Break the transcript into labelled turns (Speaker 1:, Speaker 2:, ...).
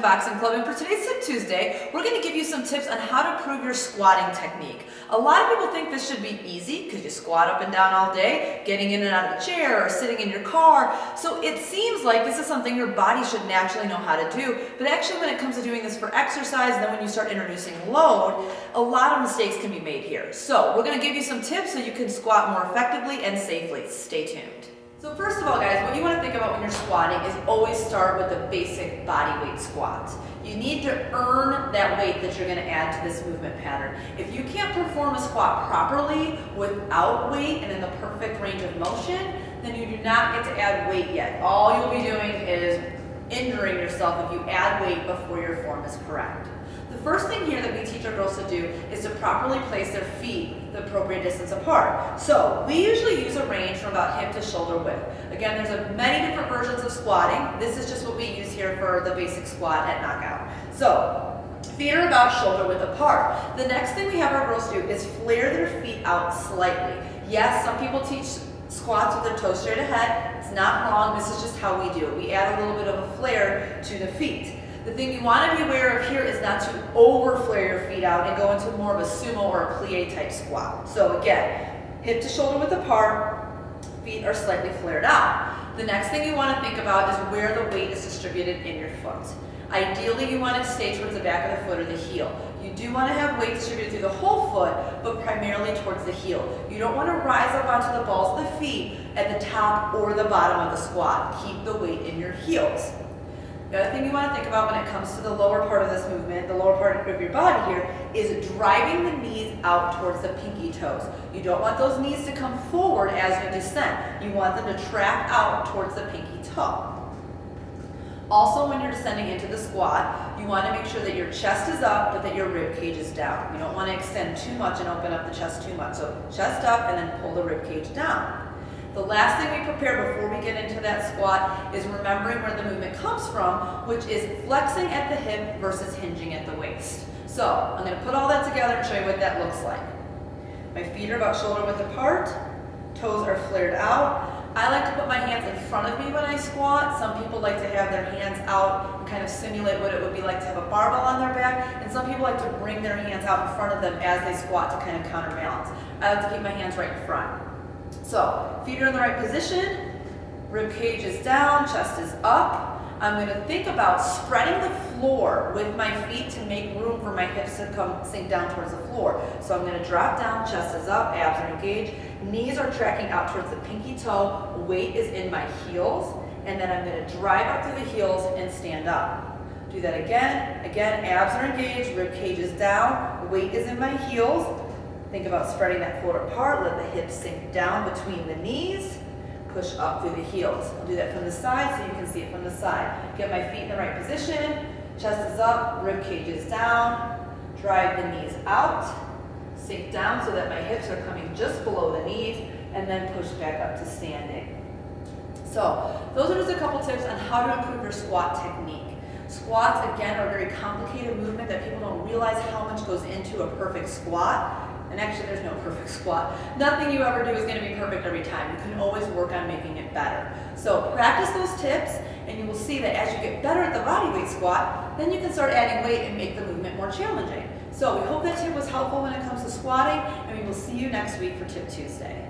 Speaker 1: Boxing Club, and for today's Tip Tuesday, we're going to give you some tips on how to improve your squatting technique. A lot of people think this should be easy because you squat up and down all day, getting in and out of a chair or sitting in your car. So it seems like this is something your body should naturally know how to do, but actually when it comes to doing this for exercise, and then when you start introducing load, a lot of mistakes can be made here. So we're going to give you some tips so you can squat more effectively and safely. Stay tuned. So first of all, guys, what you want to think about when you're squatting is always start with the basic body weight squat. You need to earn that weight that you're going to add to this movement pattern. If you can't perform a squat properly without weight and in the perfect range of motion, then you do not get to add weight yet. All you'll be doing is injuring yourself if you add weight before your form is correct. The first thing here that we teach our girls to do is to properly place their feet the appropriate distance apart. So we usually use a range from about hip to shoulder width. Again, there's many different versions of squatting. This is just what we use here for the basic squat at Knockout. So feet are about shoulder width apart. The next thing we have our girls do is flare their feet out slightly. Yes, some people teach squats with their toes straight ahead. It's not wrong. This is just how we do it. We add a little bit of a flare to the feet. The thing you want to be aware of here is not to over flare your feet out and go into more of a sumo or a plie type squat. So again, hip to shoulder width apart, feet are slightly flared out. The next thing you want to think about is where the weight is distributed in your foot. Ideally, you want it to stay towards the back of the foot or the heel. You do want to have weight distributed through the whole foot, but primarily towards the heel. You don't want to rise up onto the balls of the feet at the top or the bottom of the squat. Keep the weight in your heels. The other thing you want to think about when it comes to the lower part of this movement, the lower part of your body here, is driving the knees out towards the pinky toes. You don't want those knees to come forward as you descend. You want them to track out towards the pinky toe. Also, when you're descending into the squat, you want to make sure that your chest is up, but that your rib cage is down. You don't want to extend too much and open up the chest too much. So chest up and then pull the rib cage down. The last thing we prepare before we get into that squat is remembering where the movement comes from, which is flexing at the hip versus hinging at the waist. So I'm going to put all that together and show you what that looks like. My feet are about shoulder width apart, toes are flared out. I like to put my hands in front of me when I squat. Some people like to have their hands out and kind of simulate what it would be like to have a barbell on their back, and some people like to bring their hands out in front of them as they squat to kind of counterbalance. I like to keep my hands right in front. So, feet are in the right position, rib cage is down, chest is up. I'm going to think about spreading the floor with my feet to make room for my hips to come sink down towards the floor. So I'm going to drop down, chest is up, abs are engaged, knees are tracking out towards the pinky toe, weight is in my heels, and then I'm going to drive up through the heels and stand up. Do that again. Again, abs are engaged, rib cage is down, weight is in my heels. Think about spreading that floor apart, let the hips sink down between the knees, push up through the heels. I'll do that from the side so you can see it from the side. Get my feet in the right position, chest is up, rib cage is down, drive the knees out, sink down so that my hips are coming just below the knees, and then push back up to standing. So those are just a couple tips on how to improve your squat technique. Squats, again, are a very complicated movement that people don't realize how much goes into a perfect squat. And actually, there's no perfect squat. Nothing you ever do is going to be perfect every time. You can always work on making it better. So practice those tips, and you will see that as you get better at the bodyweight squat, then you can start adding weight and make the movement more challenging. So we hope that tip was helpful when it comes to squatting, and we will see you next week for Tip Tuesday.